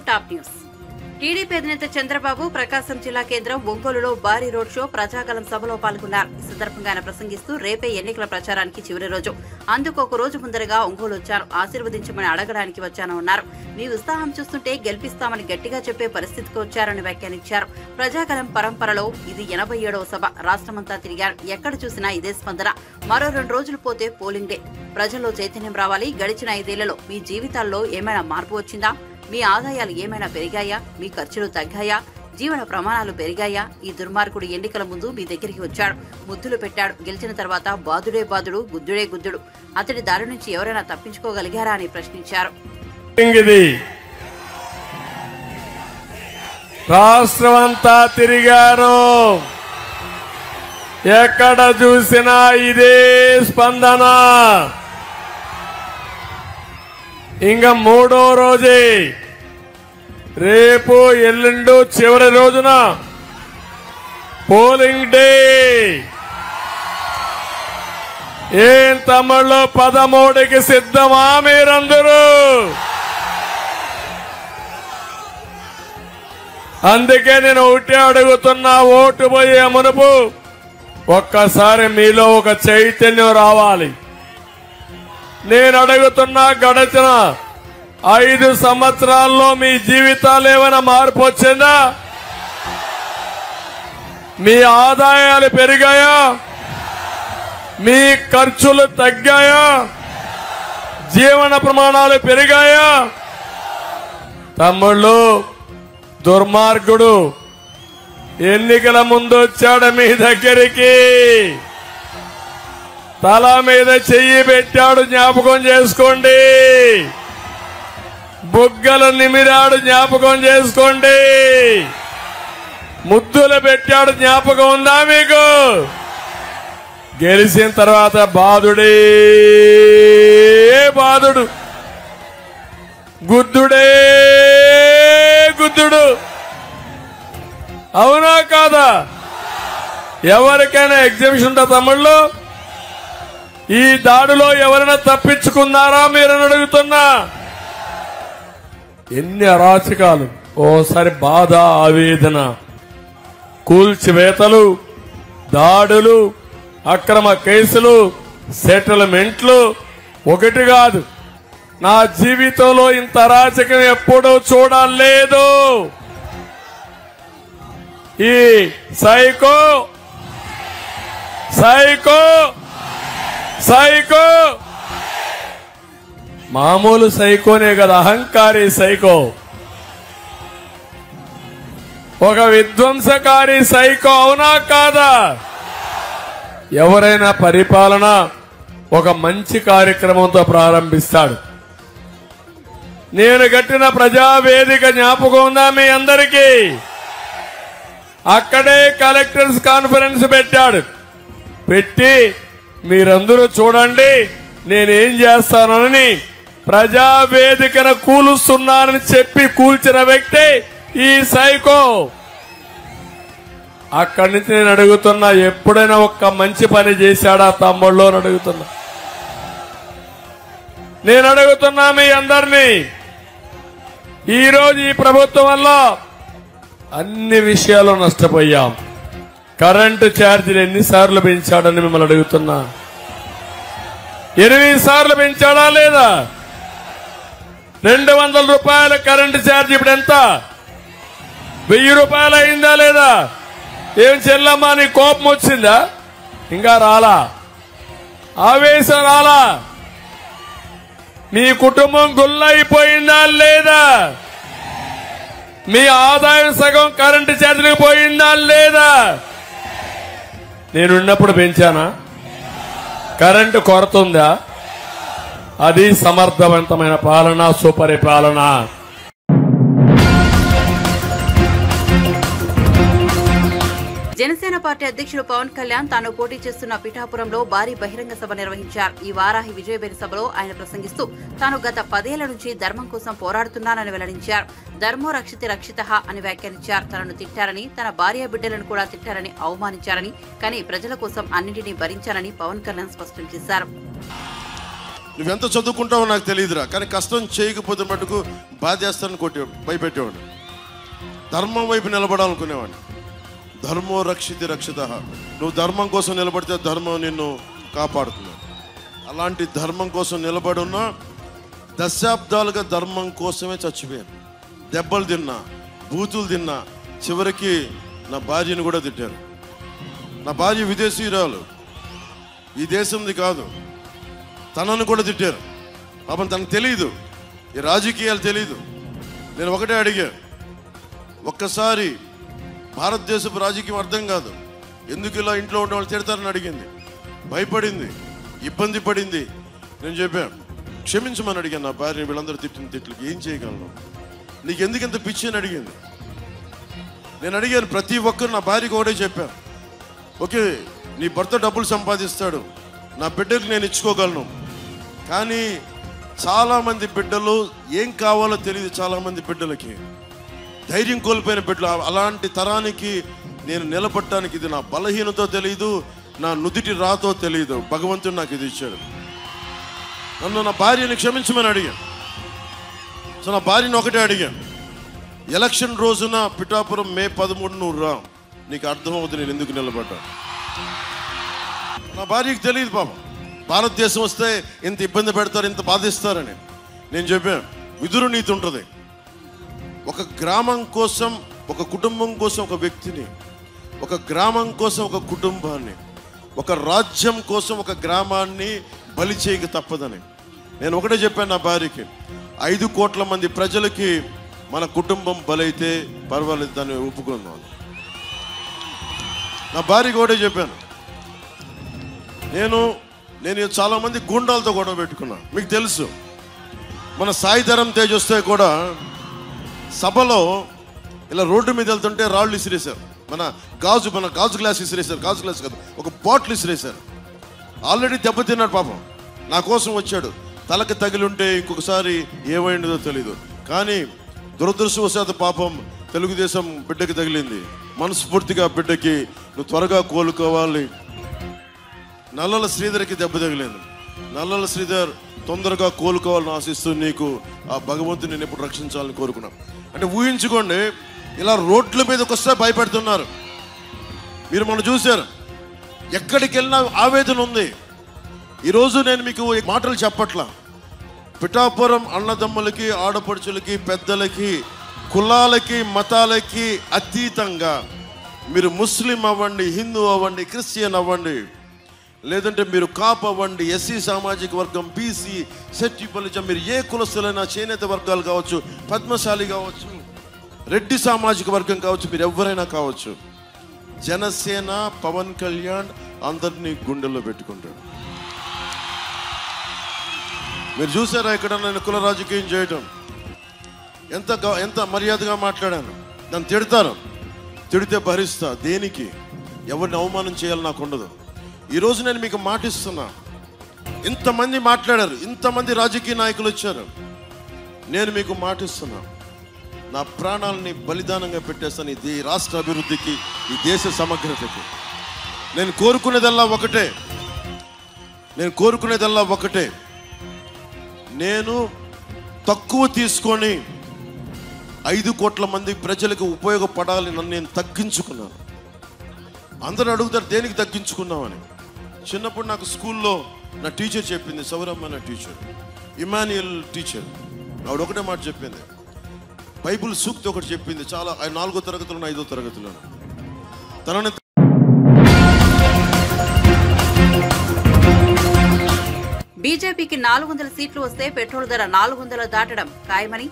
Top news. TDP అధినేత చంద్రబాబు ప్రకాశం జిల్లా కేంద్రం ఒంగోలులో భారీ రోడ్ షో ప్రజాగలం సభలో పాల్గొన్నారు. ఈ సందర్భంగా ఆయన ప్రసంగిస్తూ రేపే ఎన్నికల ప్రచారానికి చివరి రోజు, అందుకు ఒక రోజు ముందరగా ఒంగోలు వచ్చాను, ఆశీర్వదించమని అడగడానికి వచ్చానన్నారు. మీ ఉత్సాహం చూస్తుంటే గెలిపిస్తామని గట్టిగా చెప్పే పరిస్థితికి వచ్చారని వ్యాఖ్యానించారు. ప్రజాగలం పరంపరలో ఇది 87వ సభ. రాష్ట్రమంతా తిరిగారు, ఎక్కడ చూసినా ఇదే స్పందన. మరో 2 రోజులు పోతే పోలింగ్ డే. ప్రజల్లో చైతన్యం రావాలి. గడిచిన 5 ఏళ్లలో మీ జీవితాల్లో ఏమైనా మార్పు వచ్చిందా? మీ ఆదాయాలు ఏమైనా పెరిగాయా? మీ ఖర్చులు తగ్గాయా? జీవన ప్రమాణాలు పెరిగాయా? ఈ దుర్మార్గుడు ఎన్నికల ముందు మీ దగ్గరికి వచ్చాడు, ముద్దులు పెట్టాడు. గెలిచిన తర్వాత బాదుడే బాదుడు, గుద్దుడే గుద్దుడు. అతడి దారి నుంచి ఎవరైనా తప్పించుకోగలిగారా అని ప్రశ్నించారు. రాష్ట్రమంతా తిరిగారు, ఎక్కడ చూసినా ఇదే స్పందన. ఇంకా 3వ రోజే, రేపు ఎల్లుండు చివరి రోజున పోలింగ్ డే. ఏం తమ్ముళ్ళు, 13కి సిద్ధమా మీరందరూ? అందుకే నేను ఒకటే అడుగుతున్నా, ఓటు పోయే మునుపు ఒక్కసారి మీలో ఒక చైతన్యం రావాలి. నేను అడుగుతున్నా, గడిచిన 5 సంవత్సరాల్లో మీ జీవితాలు ఏమైనా మార్పు వచ్చిందా? మీ ఆదాయాలు పెరిగాయా? మీ ఖర్చులు తగ్గాయా? జీవన ప్రమాణాలు పెరిగాయా? తమ్ముళ్ళు, దుర్మార్గుడు ఎన్నికల ముందు వచ్చాడు మీ దగ్గరికి, తల మీద చెయ్యి పెట్టాడు, జ్ఞాపకం చేసుకోండి. బుగ్గలు నిమిరాడు, జ్ఞాపకం చేసుకోండి. ముద్దులు పెట్టాడు, జ్ఞాపకం ఉందా మీకు? గెలిచిన తర్వాత బాధుడే బాధుడు, గుద్దుడే గుద్దుడు. అవునా కాదా? ఎవరికైనా ఎగ్జిబిషన్ ఉందా తమ్ముళ్ళు? ఈ దాడిలో ఎవరైనా తప్పించుకున్నారా మీరని అడుగుతున్నా. ఎన్ని అరాచకాలు! ఓసారి బాధ, ఆవేదన, కూల్చివేతలు, దాడులు, అక్రమ కేసులు, సెటిల్మెంట్లు. ఒకటి కాదు, నా జీవితంలో ఇంత అరాచకం ఎప్పుడూ చూడలేదు. ఈ సైకో సైకో సైకో మామూలు సైకోనే కదా, అహంకారి సైకో, ఒక విధ్వంసకారి సైకో. అవునా కాదా? ఎవరైనా పరిపాలన ఒక మంచి కార్యక్రమంతో ప్రారంభిస్తాడు. నేను కట్టిన ప్రజావేదిక జ్ఞాపకం ఉందా మీ అందరికీ? అక్కడే కలెక్టర్స్ కాన్ఫరెన్స్ పెట్టాడు. పెట్టి మీరందరూ చూడండి నేనేం చేస్తానని ప్రజావేదికను కూలుస్తున్నానని చెప్పి కూల్చిన వ్యక్తి ఈ సైకో. అక్కడి నుంచి నేను అడుగుతున్నా, ఎప్పుడైనా ఒక్క మంచి పని చేశాడా తమ్ముళ్ళు అని అడుగుతున్నా. నేను అడుగుతున్నా మీ అందరినీ, ఈరోజు ఈ ప్రభుత్వం వల్ల అన్ని విషయాలు నష్టపోయాం. కరెంటు ఛార్జీలు ఎన్నిసార్లు పెంచాడని మిమ్మల్ని అడుగుతున్నా. 8 సార్లు పెంచాడా లేదా? 200 రూపాయల కరెంటు ఛార్జీ ఇప్పుడు ఎంత? 1000 రూపాయలు అయిందా లేదా? ఏం చెల్లమ్మా, నీ కోపం వచ్చిందా? ఇంకా రాలా? ఆవేశం రాలా? మీ కుటుంబం గుల్లైపోయిందా లేదా? మీ ఆదాయం సగం కరెంటు ఛార్జీలకు పోయిందా లేదా? నేనున్నప్పుడు పెంచానా? కరెంటు కొరత ఉందా? అది సమర్థవంతమైన పాలన, సుపరిపాలన. జనసేన పార్టీ అధ్యక్షుడు పవన్ కళ్యాణ్ తాను పోటీ చేస్తున్న పిఠాపురంలో భారీ బహిరంగ సభ నిర్వహించారు. ఈ వారాహి విజయబేరి సభలో ఆయన ప్రసంగిస్తూ తాను గత 10 ఏళ్ల నుంచి ధర్మం కోసం పోరాడుతున్నానని వెల్లడించారు. ధర్మో రక్షితి రక్షితః అని వ్యాఖ్యానించారు. తనను తిట్టారని, తన భార్య బిడ్డలను కూడా తిట్టారని, అవమానించారని, కానీ ప్రజల కోసం అన్నింటినీ భరించారని పవన్ కళ్యాణ్ స్పష్టం చేశారు. నువ్వెంత చదువుకుంటావో నాకు తెలియదురా, కానీ కష్టం చేయకపోతే మటుకు బాధేస్తానని భయపెట్టేవాడు. ధర్మం వైపు నిలబడాలనుకునేవాడిని. ధర్మో రక్షితి రక్షిత. నువ్వు ధర్మం కోసం నిలబడితే ధర్మం నిన్ను కాపాడుతుంది. అలాంటి ధర్మం కోసం నిలబడున్నా దశాబ్దాలుగా ధర్మం కోసమే చచ్చిపోయాను. దెబ్బలు తిన్నా, బూతులు తిన్నా, చివరికి నా భార్యను కూడా తిట్టారు. నా భార్య విదేశీయురాలు, ఈ దేశంది కాదు. తనను కూడా తిట్టారు. పాపం తనకు తెలియదు, ఈ రాజకీయాలు తెలియదు. నేను ఒకటే అడిగా, ఒక్కసారి భారతదేశపు రాజకీయం అర్థం కాదు, ఎందుకు ఇలా ఇంట్లో ఉండే వాళ్ళు తిడతారని అడిగింది. భయపడింది, ఇబ్బంది పడింది. నేను చెప్పాను, క్షమించమని అడిగాను నా భార్య. వీళ్ళందరూ తిట్టిన తిట్లకి ఏం చేయగలను, నీకు ఎందుకు ఎంత పిచ్చి అని అడిగింది. నేను అడిగాను ప్రతి ఒక్కరు, నా భార్యకి ఒకటే చెప్పాను, ఓకే నీ భర్త డబ్బులు సంపాదిస్తాడు, నా బిడ్డకి నేను ఇచ్చుకోగలను. కానీ చాలామంది బిడ్డలు ఏం కావాలో తెలియదు. చాలామంది బిడ్డలకి ధైర్యం కోల్పోయిన బిడ్డలు. అలాంటి తరానికి నేను నిలబడటానికి ఇది నా బలహీనతో తెలియదు, నా నుదిటి రాతో తెలియదు. భగవంతుడు నాకు ఇది ఇచ్చాడు. నన్ను నా భార్యని క్షమించమని అడిగాను. సో నా భార్యని ఒకటే అడిగాను, ఎలక్షన్ రోజున పిఠాపురం మే 13 నువ్వు రా, నీకు అర్థమవుతుంది నేను ఎందుకు నిలబడ్డా. నా భార్యకి తెలియదు పాపం, భారతదేశం వస్తే ఇంత ఇబ్బంది పెడతారు, ఇంత బాధిస్తారని. నేను చెప్పాను, విదురు నీతి ఉంటుంది. ఒక గ్రామం కోసం, ఒక కుటుంబం కోసం ఒక వ్యక్తిని, ఒక గ్రామం కోసం ఒక కుటుంబాన్ని, ఒక రాజ్యం కోసం ఒక గ్రామాన్ని బలి చేయక తప్పదని. నేను ఒకటే చెప్పాను నా భార్యకి, 5 కోట్ల మంది ప్రజలకి మన కుటుంబం బలైతే పర్వాలేదు, దాన్ని ఒప్పుకుందాం. నా భార్యకి ఒకటే చెప్పాను, నేను చాలామంది గుండాలతో గొడవ పెట్టుకున్నా. మీకు తెలుసు, మన సాయిధరం తేజ్ వస్తే కూడా సభలో ఇలా రోడ్డు మీద వెళ్తుంటే రాళ్ళు ఇసిరేశారు. మన గాజు గ్లాస్ ఇసిరేశారు. గాజు గ్లాస్ కాదు, ఒక బాటిల్ ఇసిరేశారు. ఆల్రెడీ దెబ్బతిన్నాడు పాపం, నా కోసం వచ్చాడు. తలకి తగిలి ఉంటే ఇంకొకసారి ఏమైందో తెలీదు. కానీ దురదృష్టవశాత్తు పాపం తెలుగుదేశం బిడ్డకి తగిలింది. మనస్ఫూర్తిగా బిడ్డకి నువ్వు త్వరగా కోలుకోవాలి. నల్లల శ్రీధర్కి దెబ్బ తగిలింది. నల్లల శ్రీధర్ తొందరగా కోలుకోవాలని ఆశిస్తూ నీకు ఆ భగవంతుని నేను ఎప్పుడు రక్షించాలని కోరుకున్నాను. అంటే ఊహించుకోండి, ఇలా రోడ్ల మీదకి వస్తే భయపెడుతున్నారు. మీరు మనం చూశారు, ఎక్కడికి వెళ్ళినా ఆవేదన ఉంది. ఈరోజు నేను మీకు మాటలు చెప్పట్లా. పిఠాపురం అన్నదమ్ములకి, ఆడపడుచులకి, పెద్దలకి, కులాలకి, మతాలకి అతీతంగా మీరు ముస్లిం అవ్వండి, హిందూ అవ్వండి, క్రిస్టియన్ అవ్వండి, లేదంటే మీరు కాప్ అవ్వండి, ఎస్సీ సామాజిక వర్గం, బీసీ, సెట్టి బలిజం, మీరు ఏ కులస్తులైనా, చేనేత వర్గాలు కావచ్చు, పద్మశాలి కావచ్చు, రెడ్డి సామాజిక వర్గం కావచ్చు, మీరు ఎవరైనా కావచ్చు, జనసేన పవన్ కళ్యాణ్ అందరినీ గుండెల్లో పెట్టుకుంటాడు. మీరు చూసారా ఇక్కడ నేను కుల రాజకీయం చేయటం, ఎంత మర్యాదగా మాట్లాడాను. నన్ను తిడతారు, తిడితే భరిస్తా. దేనికి? ఎవరిని అవమానం చేయాలి నాకు ఉండదు. ఈరోజు నేను మీకు మాటిస్తున్నా, ఇంతమంది మాట్లాడారు, ఇంతమంది రాజకీయ నాయకులు వచ్చారు. నేను మీకు మాటిస్తున్నా, నా ప్రాణాలని బలిదానంగా పెట్టేస్తాను ఈ రాష్ట్ర అభివృద్ధికి, ఈ దేశ సమగ్రతకి. నేను కోరుకునేదల్లా ఒకటే, నేను తక్కువ తీసుకొని 5 కోట్ల మంది ప్రజలకు ఉపయోగపడాలి. నన్ను నేను తగ్గించుకున్నాను. అందరూ అడుగుతారు దేనికి తగ్గించుకున్నామని. చిన్నప్పుడు నాకు స్కూల్లో నా టీచర్ చెప్పింది, సౌరమ్మ నా టీచర్, ఇమాన్యుయల్ టీచర్. ఆవిడ ఒకటే మాట చెప్పింది, బైబుల్ సూక్తి ఒకటి చెప్పింది. చాలా 4వ తరగతిలో 5వ తరగతిలో తనని బీజేపీకి 400 సీట్లు వస్తే పెట్రోల్ ధర 400 దాటడం ఖాయమని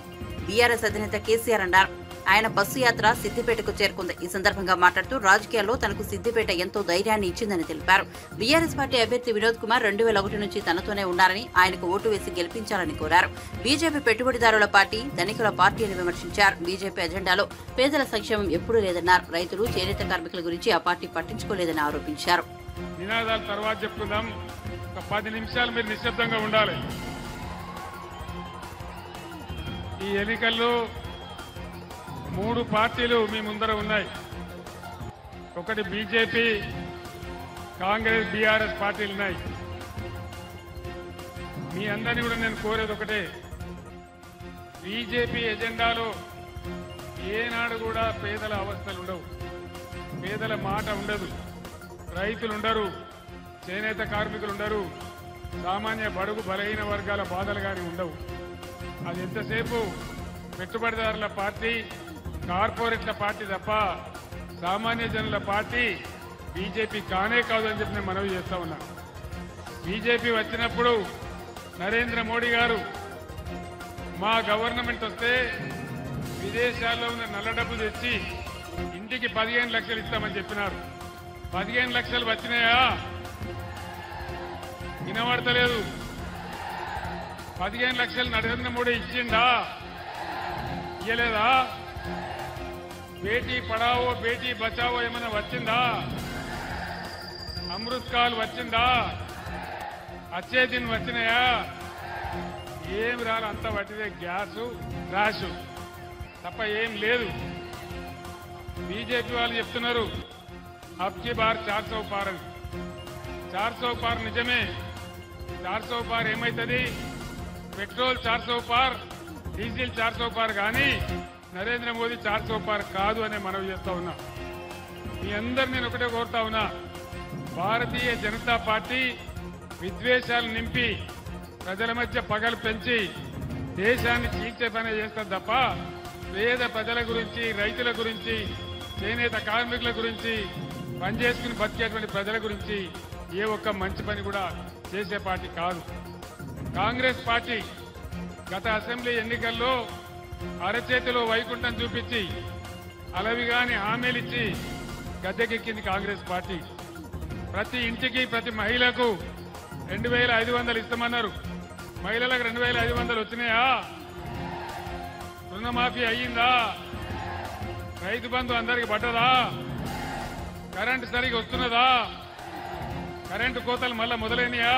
బీఆర్ఎస్ అధినేత కేసీఆర్ అన్నారు. ఆయన బస్సు యాత్ర సిద్దిపేటకు చేరుకుంది. ఈ సందర్భంగా మాట్లాడుతూ రాజకీయాల్లో తనకు సిద్దిపేట ఎంతో ధైర్యాన్ని ఇచ్చిందని తెలిపారు. బీఆర్ఎస్ పార్టీ అభ్యర్థి వినోద్ కుమార్ 2001 నుంచి తనతోనే ఉన్నారని, ఆయనకు ఓటు వేసి గెలిపించాలని కోరారు. బీజేపీ పెట్టుబడిదారుల పార్టీ, ధనికుల పార్టీ అని విమర్శించారు. బీజేపీ అజెండాలో పేదల సంక్షేమం ఎప్పుడూ లేదన్నారు. రైతులు, చేనేత కార్మికుల గురించి ఆ పార్టీ పట్టించుకోలేదని ఆరోపించారు. నినాదాల తర్వాత చెప్పుకుందాం. ఒక 10 నిమిషాలు మీరు నిశ్శబ్దంగా ఉండాలి. ఈ ఎన్నికల్లో 3 పార్టీలు మీ ముందర ఉన్నాయి. ఒకటి బీజేపీ, కాంగ్రెస్, బీఆర్ఎస్ పార్టీలు ఉన్నాయి. మీ అందరినీ కూడా నేను కోరేది ఒకటే, బీజేపీ ఎజెండాలో ఏనాడు కూడా పేదల అవస్థలు ఉండవు, పేదల మాట ఉండదు, రైతులు ఉండరు, చేనేత కార్మికులు ఉండరు, సామాన్య బడుగు బలహీన వర్గాల బాధలు కానీ ఉండవు. అది ఎంతసేపు పెట్టుబడిదారుల పార్టీ, కార్పొరేట్ల పార్టీ తప్ప సామాన్య జనుల పార్టీ బీజేపీ కానే కాదు అని చెప్పి నేను మనవి చేస్తా ఉన్నా. బీజేపీ వచ్చినప్పుడు నరేంద్ర మోడీ గారు మా గవర్నమెంట్ వస్తే విదేశాల్లో ఉన్న నల్ల డబ్బు తెచ్చి ఇంటికి 15 లక్షలు ఇస్తామని చెప్పినారు. 15 లక్షలు వచ్చినాయా? వినబడతలేదు. 15 లక్షలు నరేంద్ర మోడీ ఇచ్చిండా? ఇయ్యలేదా? బేటీ పడావో బేటీ బచావో ఏమైనా వచ్చిందా? అమృత్ కాల్ వచ్చిందా? వచ్చే దిన్ వచ్చినాయా? ఏం రాలి, అంత పట్టిదే గ్యాసు రాషు తప్ప ఏం లేదు. బీజేపీ వాళ్ళు చెప్తున్నారు అబ్కి బార్ 400 పార్ అని. 400 పార్ నిజమే. 400 పార్ ఏమైతుంది? పెట్రోల్ 400 పార్, డీజిల్ 400 పార్, కానీ నరేంద్ర మోదీ 400 పార్ కాదు అనే మనవి చేస్తా ఉన్నా. మీ అందరు నేను ఒకటే కోరుతా ఉన్నా, భారతీయ జనతా పార్టీ విద్వేషాలు నింపి ప్రజల మధ్య పగలు పెంచి దేశాన్ని చీల్చే పని చేస్తారు తప్ప పేద ప్రజల గురించి, రైతుల గురించి, చేనేత కార్మికుల గురించి, పనిచేసుకుని బతికేటువంటి ప్రజల గురించి ఏ ఒక్క మంచి పని కూడా చేసే పార్టీ కాదు. కాంగ్రెస్ పార్టీ గత అసెంబ్లీ ఎన్నికల్లో అరచేతిలో వైకుంఠం చూపించి అలవిగాని హామీలు ఇచ్చి గద్దెకెక్కింది కాంగ్రెస్ పార్టీ. ప్రతి ఇంటికి, ప్రతి మహిళకు 2500 ఇస్తామన్నారు. మహిళలకు 2500 వచ్చినాయా? రుణమాఫీ అయ్యిందా? రైతు బంధు అందరికి పడ్డదా? కరెంటు సరిగా వస్తున్నదా? కరెంటు కోతలు మళ్ళా మొదలైనయా?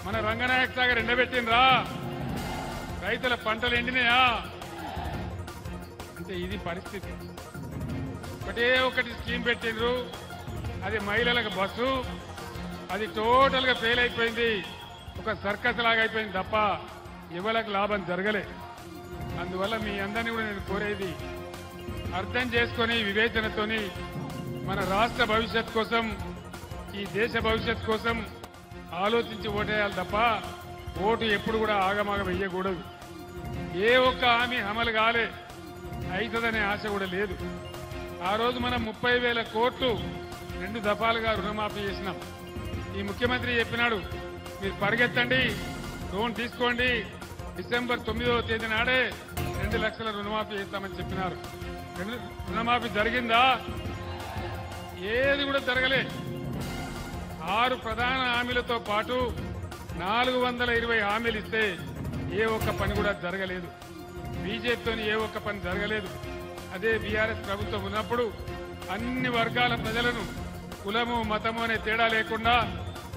మన రంగనాయక సాగర్ ఎండబెట్టినరా? రైతుల పంటలు ఎండినాయా? అంటే ఇది పరిస్థితి. ఒకటి స్కీమ్ పెట్టిండ్రు, అది మహిళలకు బస్సు, అది టోటల్ గా ఫెయిల్ అయిపోయింది. ఒక సర్కస్ లాగా అయిపోయింది తప్ప ఎవరికి లాభం జరగలే. అందువల్ల మీ అందరినీ కూడా నేను కోరేది, అర్థం చేసుకొని వివేచనతోని మన రాష్ట్ర భవిష్యత్ కోసం, ఈ దేశ భవిష్యత్ కోసం ఆలోచించి ఓటేయాలి తప్ప ఓటు ఎప్పుడు కూడా ఆగమాగ వెయ్యకూడదు. ఏ ఒక్క హామీ అమలు కాలే, అవుతుందనే ఆశ కూడా లేదు. ఆ రోజు మనం 30,000 కోట్లు 2 దఫాలుగా రుణమాఫీ చేసినాం. ఈ ముఖ్యమంత్రి చెప్పినాడు, మీరు పరిగెత్తండి, లోన్ తీసుకోండి, డిసెంబర్ 9వ తేదీ నాడే 2 లక్షల రుణమాఫీ చేస్తామని చెప్పినారు. రుణమాఫీ జరిగిందా? ఏది కూడా జరగలే. 6 ప్రధాన హామీలతో పాటు 420 హామీలు ఇస్తే ఏ ఒక్క పని కూడా జరగలేదు. బీజేపీతో ఏ ఒక్క పని జరగలేదు. అదే బీఆర్ఎస్ ప్రభుత్వం ఉన్నప్పుడు అన్ని వర్గాల ప్రజలను కులము, మతము అనే తేడా లేకుండా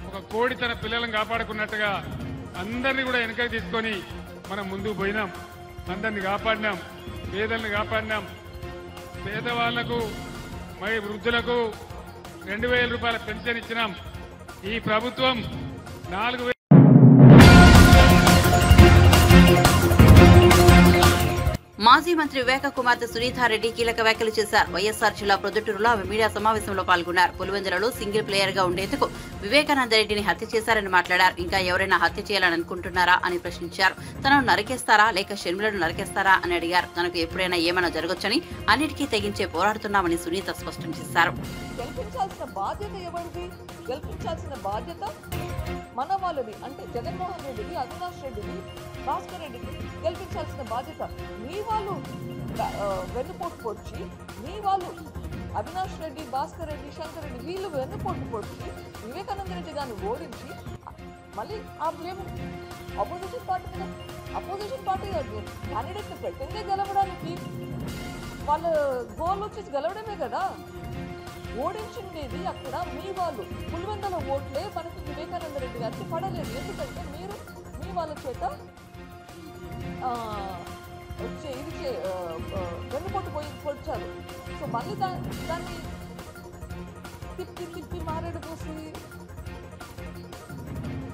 ఒక కోడి తన పిల్లలను కాపాడుకున్నట్టుగా అందరినీ కూడా వెనకకి తీసుకొని మనం ముందుకు పోయినాం. అందరిని కాపాడినాం, పేదల్ని కాపాడినాం. పేదవాళ్లకు, వృద్ధులకు 2000 రూపాయల పెన్షన్ ఇచ్చినాం. ఈ ప్రభుత్వం 4,000. మాజీ మంత్రి వివేక కుమార్తె సునీతారెడ్డి కీలక వ్యాఖ్యలు చేశారు. వైఎస్ఆర్ జిల్లా ప్రొద్దుటూరులో ఆమె మీడియా సమావేశంలో పాల్గొన్నారు. పులివెందులలో సింగిల్ ప్లేయర్ గా ఉండేందుకు వివేకానందరెడ్డిని హత్య చేశారని మాట్లాడారు. ఇంకా ఎవరైనా హత్య చేయాలని అనుకుంటున్నారా అని ప్రశ్నించారు. తనను నరికేస్తారా లేక షర్మిలను నరికేస్తారా అని అడిగారు. తనకు ఎప్పుడైనా ఏమైనా జరగొచ్చని, అన్నిటికీ తెగించే పోరాడుతున్నామని సునీత స్పష్టం చేశారు. గెలిపించాల్సిన బాధ్యత ఎవరిది? గెలిపించాల్సిన బాధ్యత మన వాళ్ళది. అంటే జగన్మోహన్ రెడ్డిది, అవినాష్ రెడ్డిది, భాస్కర్ రెడ్డికి గెలిపించాల్సిన బాధ్యత. మీ వాళ్ళు వెన్నుపోటు పొడిచి, మీ వాళ్ళు అవినాష్ రెడ్డి, భాస్కర్ రెడ్డి, శంకర్ రెడ్డి వీళ్ళు వెన్నుపోటు పొడిచి వివేకానంద రెడ్డి గారిని ఓడించి మళ్ళీ ఆ బ్లేమ్ అపోజిషన్ పార్టీ మీద, అపోజిషన్ పార్టీ క్యాండిడేట్ని పెట్టిందే గెలవడానికి. వాళ్ళ గోల్ వచ్చేసి గెలవడమే కదా. ఓడించిండేది అక్కడ మీ వాళ్ళు. పులివెందుల ఓట్లే మనకి వివేకానంద రెడ్డి గారికి పడలేదు. ఎందుకంటే మీరు మీ వాళ్ళ చేత వెన్నుపోటు పొడిచారు. సో మళ్ళీ దాన్ని తిప్పి మారేడు పోసి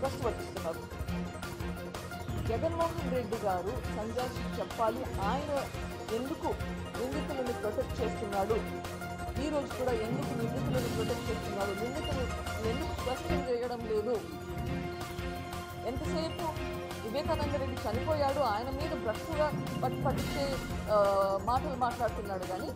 కష్టపడిస్తున్నారు. జగన్మోహన్ రెడ్డి గారు సంజాషి చెప్పాలి, ఆయన ఎందుకు నిందితులను ప్రొటెక్ట్ చేస్తున్నాడు, ఈ రోజు కూడా ఎందుకు నిందితులను ప్రొటెక్ట్ చేస్తున్నాడు, నిందితులు ఎందుకు క్వశ్చన్ చేయడం లేదు. ఎంతసేపు వివేకానంద రెడ్డి చనిపోయాడు, ఆయన మీద బ్రష్గా పట్టించే మాటలు మాట్లాడుతున్నాడు, కానీ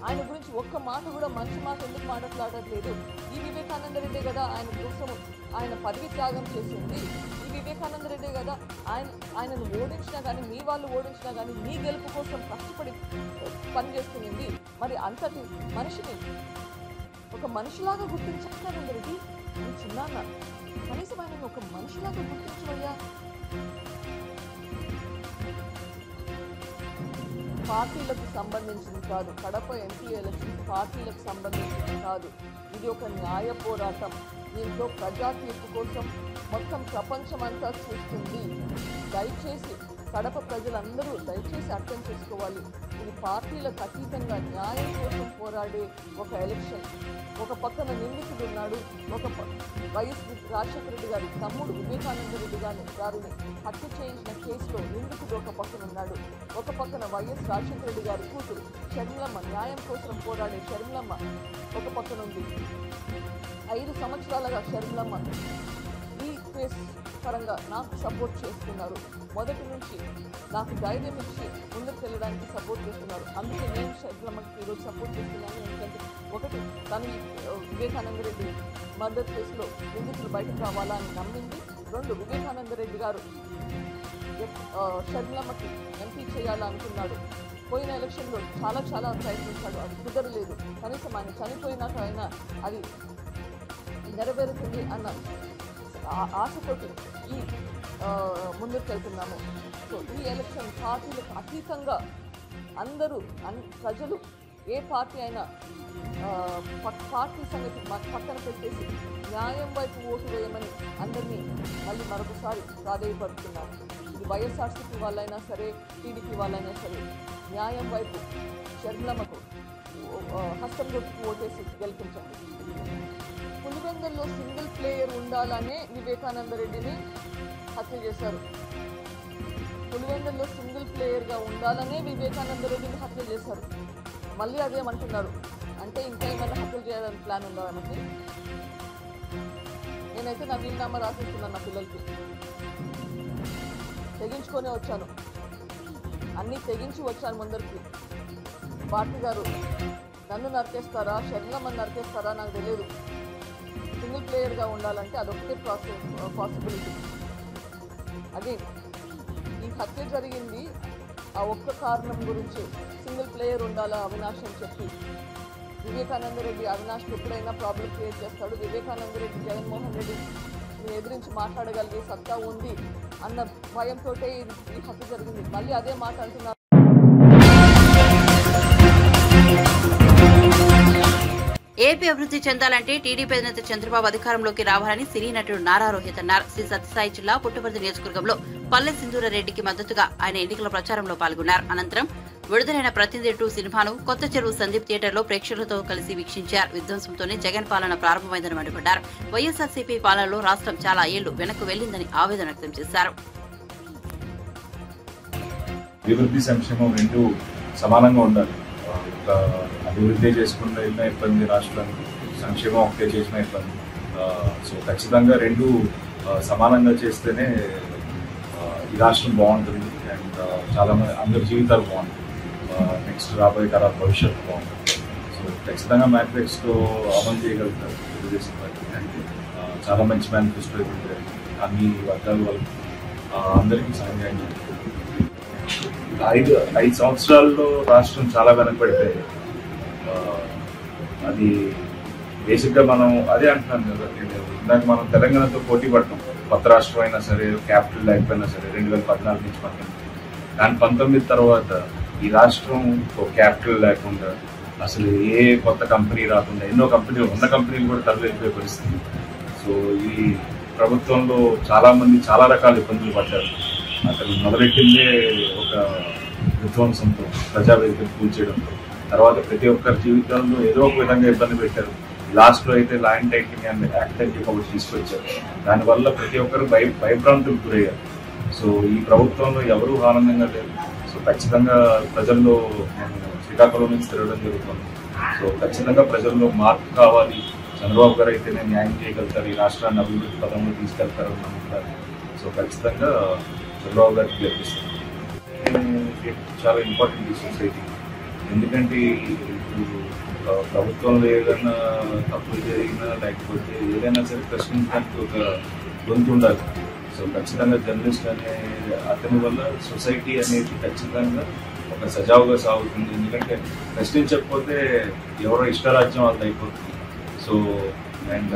ఆయన గురించి ఒక్క మాట కూడా మంచి మాట ఎందుకు మాట్లాడట్లేదు. ఈ వివేకానంద రెడ్డి కదా ఆయన కోసం ఆయన పదవి త్యాగం చేసింది, ఈ వివేకానంద రెడ్డి కదా ఆయనను ఓడించినా కానీ, మీ వాళ్ళు ఓడించినా కానీ మీ గెలుపు కోసం కష్టపడి పనిచేస్తుంది. మరి అంతటి మనిషిని ఒక మనిషిలాగా గుర్తించానంద రెడ్డి, నీ చిన్నాన్న కనీసం ఆయన ఒక మనిషిలాగా గుర్తించవయ్యా. పార్టీలకు సంబంధించింది కాదు, కడప ఎంపీ ఎలక్షన్ పార్టీలకు సంబంధించింది కాదు, ఇది ఒక న్యాయ పోరాటం. దీంట్లో ప్రజా తీర్పు కోసం మొత్తం ప్రపంచం అంతా చూస్తుంది. దయచేసి కడప ప్రజలందరూ దయచేసి అర్థం చేసుకోవాలి, ఇది పార్టీలకు అతీతంగా న్యాయం కోసం పోరాడే ఒక ఎలక్షన్. ఒక పక్కన నిందితుడు ఉన్నాడు, ఒక వైఎస్ రాజశేఖర రెడ్డి గారి తమ్ముడు వివేకానంద రెడ్డి గారిని హత్య చేయించిన కేసులో నిందితుడు ఒక పక్కన ఉన్నాడు, ఒక పక్కన వైఎస్ రాజశేఖర రెడ్డి గారి కూతురు షర్మిలమ్మ న్యాయం కోసం పోరాడే షర్మిలమ్మ ఒక పక్కన ఉంది. 5 సంవత్సరాలుగా షర్మిలమ్మ ఈ కేసు పరంగా నాకు సపోర్ట్ చేస్తున్నారు, మొదటి నుంచి నాకు ధైర్యం ఇచ్చి ముందుకు వెళ్ళడానికి సపోర్ట్ చేస్తున్నారు. అందుకే నేను షర్మిలమ్మకి ఈరోజు సపోర్ట్ చేస్తున్నాను. ఎందుకంటే ఒకటి, తను వివేకానంద రెడ్డి మర్డర్ కేసులో నిందితులు బయటకు రావాలా అని నమ్మింది. 2, వివేకానంద రెడ్డి గారు షర్మిలమ్మకి ఎంపీ చేయాలనుకున్నాడు. పోయిన ఎలక్షన్లో చాలా ప్రయత్నించాడు, అది కుదరలేదు. కనీసం ఆయన చనిపోయినాక అయినా అది నెరవేరుతుంది అన్న ఆశతోటి ఈ ముందుకు వెళ్తున్నాము. సో ఈ ఎలక్షన్ పార్టీలకు అతీతంగా అందరూ ప్రజలు ఏ పార్టీ అయినా పార్టీ సంగతి పక్కన పెట్టేసి న్యాయం వైపు ఓటు వేయమని అందరినీ మళ్ళీ మరొకసారి ప్రాధేయపడుతున్నారు. ఇది వైఎస్ఆర్సీపీ వాళ్ళైనా సరే, టీడీపీ వాళ్ళైనా సరే, న్యాయం వైపు షర్మిలమ్మకు హస్తం గుర్తుకు ఓటేసి గెలిపించండి. పులివెందుల్లో సింగిల్ ప్లేయర్ ఉండాలనే వివేకానంద రెడ్డిని హత్య చేశారు. పులివెందుల్లో సింగిల్ ప్లేయర్గా ఉండాలనే వివేకానంద రెడ్డిని హత్య చేశారు. మళ్ళీ అదేమంటున్నారు అంటే ఇంకా ఏమైనా హత్యలు చేయాలని ప్లాన్ ఉందా మనకి? నేనైతే నా వీలునామా రాసిస్తున్నాను నా పిల్లలకి. తెగించుకొనే వచ్చాను, అన్నీ తెగించి వచ్చాను ముందరికి. భారతి గారు నన్ను నరికేస్తారా, షర్మిలమ్మని నరికేస్తారా నాకు తెలియదు. సింగిల్ ప్లేయర్గా ఉండాలంటే అదొకటే పాసిబిలిటీ. అదే ఈ హత్య జరిగింది ఆ ఒక్క కారణం గురించి సింగిల్ ప్లేయర్ ఉండాలా అవినాష్ అని చెప్పి వివేకానంద రెడ్డి అవినాష్కి ఎప్పుడైనా ప్రాబ్లం క్రియేట్ చేస్తాడు. వివేకానంద రెడ్డి జగన్మోహన్ రెడ్డిని ఎదిరించి మాట్లాడగలిగే సత్తా ఉంది అన్న భయంతో ఈ హత్య జరిగింది. మళ్ళీ అదే మాట అంటున్నారు. ఏపీ అభివృద్ధి చెందాలంటే టీడీపీ అధినేత చంద్రబాబు అధికారంలోకి రావాలని సినీ నటుడు నారా రోహిత్ అన్నారు. శ్రీ సత్యసాయి జిల్లా పుట్టపర్తి నియోజకవర్గంలో పల్లె సింధూరారెడ్డికి మద్దతుగా ఆయన ఎన్నికల ప్రచారంలో పాల్గొన్నారు. అనంతరం విడుదలైన ప్రతినిధి 2 సినిమాను కొత్త చెరువు సందీప్ థియేటర్లో ప్రేక్షకులతో కలిసి వీక్షించారు. విధ్వంసంతోనే జగన్ పాలన ప్రారంభమైందని మండిపడ్డారు. వైఎస్ఆర్సీపీ పాలనలో రాష్ట్రం చాలా ఏళ్లు వెనక్కు వెళ్లిందని ఆవేదన వ్యక్తం చేశారు. అభివృద్ధి సంక్షేమం రెండు సమానంగా ఉండాలి. అభివృద్ధి చేసుకుంటే ఇబ్బంది, రాష్ట్రానికి సంక్షేమం ఒకటే చేసిన ఇబ్బంది. సో ఖచ్చితంగా రెండు సమానంగా చేస్తేనే ఈ రాష్ట్రం బాగుంటుంది అండ్ చాలా మంది అందరి జీవితాలు బాగుంటుంది. నెక్స్ట్ రాబోయే తరాల భవిష్యత్తు బాగుంటుంది. సో ఖచ్చితంగా మేనిఫెస్టో అమలు చేయగలుగుతారు తెలుగుదేశం పార్టీ. అంటే చాలా మంచి మేనిఫెస్టో ఇవ్వడం అన్ని వర్గాల వాళ్ళకి అందరికీ సహాయం. 5 సంవత్సరాల్లో రాష్ట్రం చాలా వెనకబడిపోయింది. అది బేసిక్గా మనం అదే అంటున్నాం కదా, ఇందాక మనం తెలంగాణతో పోటీ పడతాం. కొత్త రాష్ట్రం అయినా సరే, క్యాపిటల్ లేకపోయినా సరే 2014 నుంచి 19. దాని 19 తర్వాత ఈ రాష్ట్రం ఒక క్యాపిటల్ లేకుండా, అసలు ఏ కొత్త కంపెనీ రాకుండా, ఎన్నో కంపెనీలు ఉన్న కంపెనీలు కూడా తరలిపోయే పరిస్థితి. సో ఈ ప్రభుత్వంలో చాలా మంది చాలా రకాల ఇబ్బందులు పడ్డారు. అతను మొదలెట్టిందే ఒక విధ్వంసంతో, ప్రజావేదికను కూల్చేయడంతో. తర్వాత ప్రతి ఒక్కరి జీవితంలో ఏదో ఒక విధంగా ఇబ్బంది పెట్టారు. లాస్ట్లో అయితే ల్యాండ్ టైటిలింగ్ అండ్ యాక్ట్ అని ఒకటి తీసుకొచ్చారు. దానివల్ల ప్రతి ఒక్కరు భయభ్రాంతులకు గురయ్యారు. సో ఈ ప్రభుత్వంలో ఎవరూ ఆనందంగా లేరు. సో ఖచ్చితంగా ప్రజల్లో శ్రీకాకుళం నుంచి తిరగడం జరుగుతుంది. సో ఖచ్చితంగా ప్రజల్లో మార్పు కావాలి. చంద్రబాబు గారు అయితేనే న్యాయం చేయగలుగుతారు, ఈ రాష్ట్రాన్ని అభివృద్ధి పదంలో తీసుకెళ్తారు అని నమ్ముతారు. సో ఖచ్చితంగా చంద్రబాబు గారికి గెలిపిస్తారు. చాలా ఇంపార్టెంట్ ఈ సొసైటీ. ఎందుకంటే ప్రభుత్వంలో ఏదైనా తప్పులు జరిగినా లేకపోతే ఏదైనా సరే ప్రశ్నించడానికి ఒక గొంతు ఉండాలి. సో ఖచ్చితంగా జర్నలిస్ట్ అనే అతని వల్ల సొసైటీ అనేది ఖచ్చితంగా ఒక సజావుగా సాగుతుంది. ఎందుకంటే ప్రశ్నించకపోతే ఎవరో ఇష్టరాజ్యం వాళ్ళది అయిపోతుంది. సో అండ్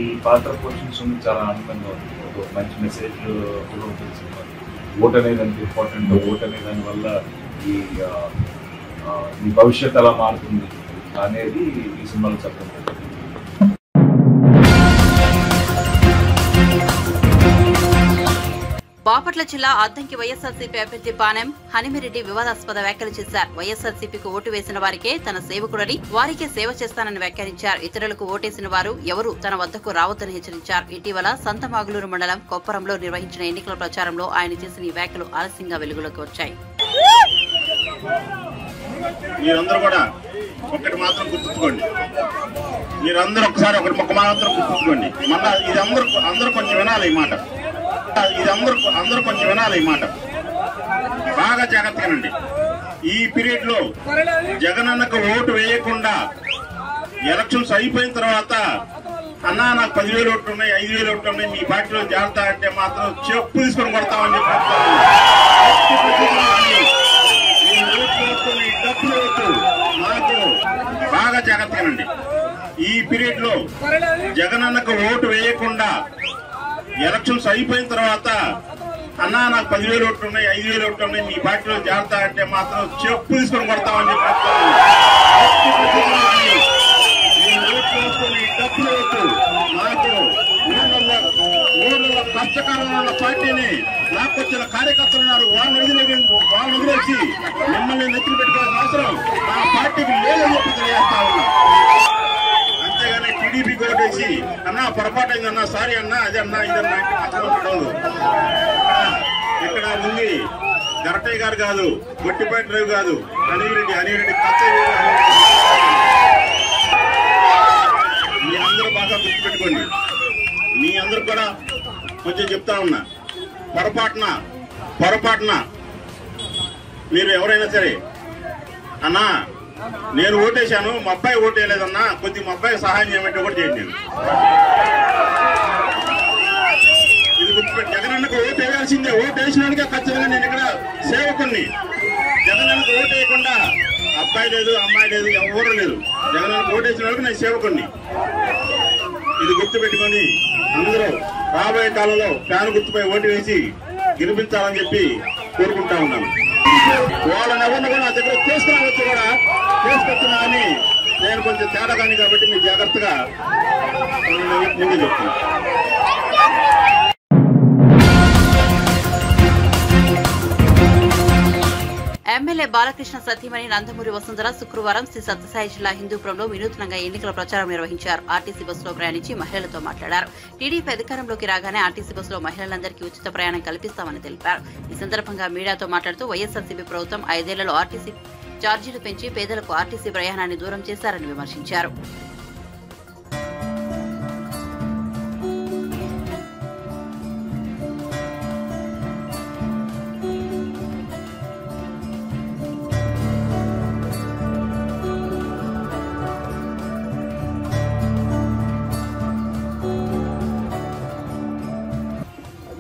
ఈ పాత్ర పోషించడం చాలా ఆనందంగా ఉంది. ఒక మంచి మెసేజ్ కూడా ఉంటుంది. ఓట్ అనేది అంత ఇంపార్టెంట్. ఓట్ అనే దానివల్ల ఈ భవిష్యత్ ఎలా మారుతుంది అనేది ఈ సినిమాలో చెప్పడం. బాపట్ల జిల్లా అద్దంకి వైఎస్ఆర్సీపీ అభ్యర్థి పానెం హనిమిరెడ్డి వివాదాస్పద వ్యాఖ్యలు చేశారు. వైఎస్ఆర్సీపీకి ఓటు వేసిన వారికే తన సేవకుడని, వారికే సేవ చేస్తానని వ్యాఖ్యానించారు. ఇతరులకు ఓటేసిన వారు ఎవరూ తన వద్దకు రావద్దని హెచ్చరించారు. ఇటీవల సంతమాగులూరు మండలం కొప్పరంలో నిర్వహించిన ఎన్నికల ప్రచారంలో ఆయన చేసిన ఈ వ్యాఖ్యలు ఆలస్యంగా వెలుగులోకి వచ్చాయి. మీరందరూ కూడా ఒకటి మాత్రం గుర్తుంచుకోండి. మీరందరూ ఒకసారి ఒకటి మొక్క మాత్రం గుర్తుంచుకోండి. మళ్ళా ఇది అందరూ కొంచెం వినాలి ఈ మాట. అందరూ కొంచెం వినాలి ఈ మాట. బాగా జాగ్రత్తగానండి. ఈ పీరియడ్ లో జగనన్నకు ఓటు వేయకుండా ఎలక్షన్స్ అయిపోయిన తర్వాత అన్నా నాకు 10,000 ఓట్లు ఉన్నాయి, 5,000 ఓట్లు ఉన్నాయి, మీ పార్టీలో జాగ్రత్త అంటే మాత్రం చెప్పు తీసుకొని కొడతామని చెప్పి డబ్బులు ఓటు నాకు బాగా జాగ్రత్తగానండి. ఈ పీరియడ్ లో జగనన్నకు ఓటు వేయకుండా ఎలక్షన్స్ అయిపోయిన తర్వాత అన్నా నాకు 10,000 ఓట్లు ఉన్నాయి, 5,000 ఓట్లు ఉన్నాయి, మీ పార్టీలో జాగ్రత్త అంటే మాత్రం చెప్పు తీసుకొని కొడతామని చెప్పి డబ్బులు ఓటు నాకు ఊళ్ళలో కష్టకాలంలో ఉన్న పార్టీని లాక్కొచ్చిన కార్యకర్తలు ఉన్నారు. వాళ్ళని వదిలేసి మిమ్మల్ని నెత్తులు పెట్టుకోవాల్సిన అవసరం ఆ పార్టీకి లేదని చెప్పి తెలియజేస్తా ఉన్నా. అంతేగాని టీడీపీ ఓటేసి అన్నా పొరపాటు అయిందన్నా, సారీ అన్నా, అదన్నా ఇదన్నా అక్కడ ఉండదు. ఇక్కడ ఉంది గరటయ్య గారు కాదు, గొట్టిపాటి రావు కాదు, అనిరెడ్డి కచ్చయ్య. మీ అందరూ బాగా గుర్తుపెట్టుకోండి. మీ అందరూ కూడా కొంచెం చెప్తా ఉన్నా, పొరపాటున మీరు ఎవరైనా సరే అన్నా నేను ఓటేశాను, మా అబ్బాయి ఓటేయలేదన్నా, కొద్దిగా మా అబ్బాయికి సహాయం చేయమంటే కూడా చేయండి. నేను ఇది గుర్తుపెట్టి జగనన్నకు ఓటు వేయాల్సిందే. ఓటు వేసినాడుగా ఖచ్చితంగా నేను ఇక్కడ సేవకుణ్ణి. జగనన్నకు ఓటు వేయకుండా అబ్బాయి లేదు, అమ్మాయి లేదు, ఎవరు లేదు. జగనన్నకు ఓటు వేసిన వాళ్ళకి నేను సేవకుణ్ణి. ఇది గుర్తుపెట్టుకొని అందరూ రాబోయే కాలంలో ఫ్యాన్ గుర్తుపై ఓటు వేసి గెలిపించాలని చెప్పి కోరుకుంటా ఉన్నాను. వాళ్ళని ఎవరిని కూడా నా దగ్గర తీసుకురావచ్చు, కూడా తీసుకొచ్చినా అని నేను కొంచెం తేడా కానీ కాబట్టి మీరు జాగ్రత్తగా ముందు చెప్తాను. ఎమ్మెల్యే బాలకృష్ణ సతీమణి నందమూరి వసుంధర శుక్రవారం శ్రీ సత్యసాయి జిల్లా హిందూపురంలో వినూత్నంగా ఎన్నికల ప్రచారం నిర్వహించారు. ఆర్టీసీ బస్సులో ప్రయాణించి మహిళలతో మాట్లాడారు. టీడీపీ అధికారంలోకి రాగానే ఆర్టీసీ బస్సులో మహిళలందరికీ ఉచిత ప్రయాణం కల్పిస్తామని తెలిపారు. ఈ సందర్భంగా మీడియాతో మాట్లాడుతూ వైఎస్ఆర్సీపీ ప్రభుత్వం 5 ఏళ్లలో ఆర్టీసీ ఛార్జీలు పెంచి పేదలకు ఆర్టీసీ ప్రయాణాన్ని దూరం చేశారని విమర్శించారు.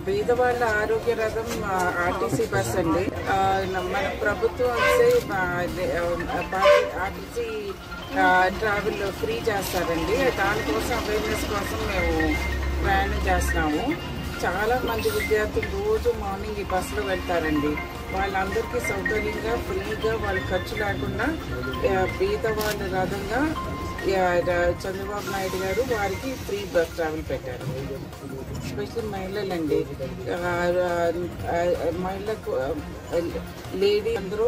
పేదవాళ్ళ ఆరోగ్య రథం ఆర్టీసీ బస్ అండి. మన ప్రభుత్వం ఆర్టీసీ ట్రావెల్ ఫ్రీ చేస్తారండి. దానికోసం అవేర్నెస్ కోసం మేము ప్రయాణం చేస్తున్నాము. చాలా మంది విద్యార్థులు రోజు మార్నింగ్ ఈ బస్సులో వెళ్తారండి. వాళ్ళందరికీ సౌకర్యంగా ఫ్రీగా వాళ్ళ ఖర్చు లేకుండా పేదవాళ్ళ రథంగా చంద్రబాబు నాయుడు గారు వారికి ఫ్రీ బస్ ట్రావెల్ పెట్టారు. ఎస్పెషల్లీ మహిళలండి, మహిళలకు లేడీ అందరూ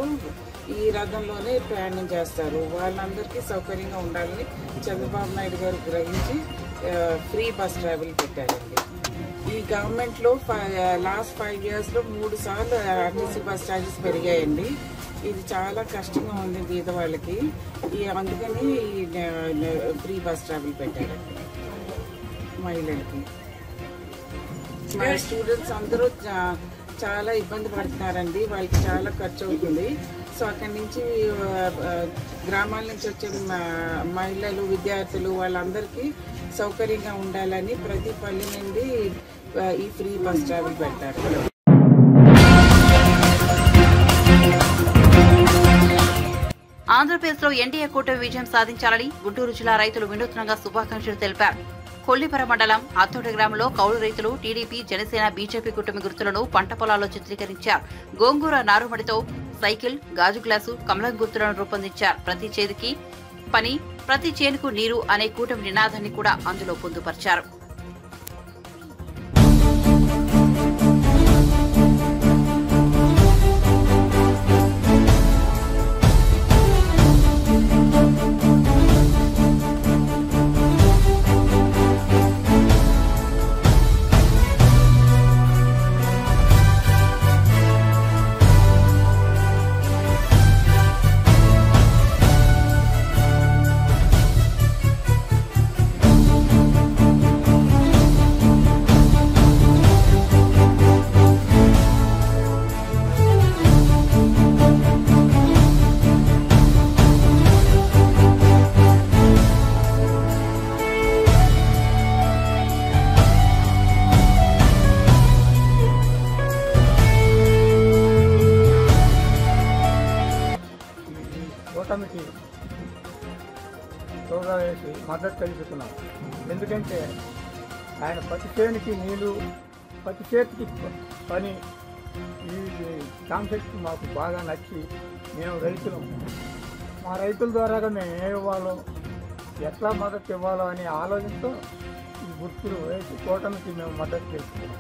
ఈ రథంలోనే ప్రయాణం చేస్తారు. వాళ్ళందరికీ సౌకర్యంగా ఉండాలని చంద్రబాబు నాయుడు గారు గ్రహించి ఫ్రీ బస్ ట్రావెల్ పెట్టారండి. ఈ గవర్నమెంట్లో లాస్ట్ 5 yearsలో 3 సార్లు ఆర్టీసీ బస్ ఛార్జెస్ పెరిగాయండి. ఇది చాలా కష్టంగా ఉంది బీద వాళ్ళకి. అందుకని ఫ్రీ బస్ ట్రావెల్ పెట్టారండి మహిళలకి. మా స్టూడెంట్స్ అందరూ చాలా ఇబ్బంది పడుతున్నారండి. వాళ్ళకి చాలా ఖర్చు అవుతుంది. సో అక్కడి నుంచి గ్రామాల నుంచి వచ్చే మహిళలు, విద్యార్థులు వాళ్ళందరికీ సౌకర్యంగా ఉండాలని ప్రతి పల్లె నుండి ఈ ఫ్రీ బస్ ట్రావెల్ పెట్టారు. ఆంధ్రప్రదేశ్లో ఎన్డీఏ కూటమి విజయం సాధించాలని గుంటూరు జిల్లా రైతులు వినూత్నంగా శుభాకాంక్షలు తెలిపారు. కొల్లిపర మండలం అత్తోటి గ్రామంలో కౌలు రైతులు టీడీపీ, జనసేన, బీజేపీ కూటమి గుర్తులను పంట పొలాల్లో చిత్రీకరించారు. గోంగూర నారుమడితో సైకిల్, గాజు గ్లాసు, కమలం గుర్తులను రూపొందించారు. ప్రతి చేతికి పని, ప్రతి చేనుకు నీరు అనే కూటమి నినాదాన్ని కూడా అందులో పొందుపరిచారు. కూటమికి సోదరులకి మద్దతు తెలుపుతున్నాం. ఎందుకంటే ఆయన ప్రతి చేనికి నీళ్ళు, ప్రతి చేతికి పని, ఈ కాన్సెప్ట్ మాకు బాగా నచ్చి మేము రైతులం, మా రైతుల ద్వారాగా మేము ఏ ఇవ్వాలో, ఎట్లా మద్దతు ఇవ్వాలో అనే ఆలోచనతో ఈ గుర్తులు వేసి కూటమికి మేము మద్దతు తెలుపుతున్నాం.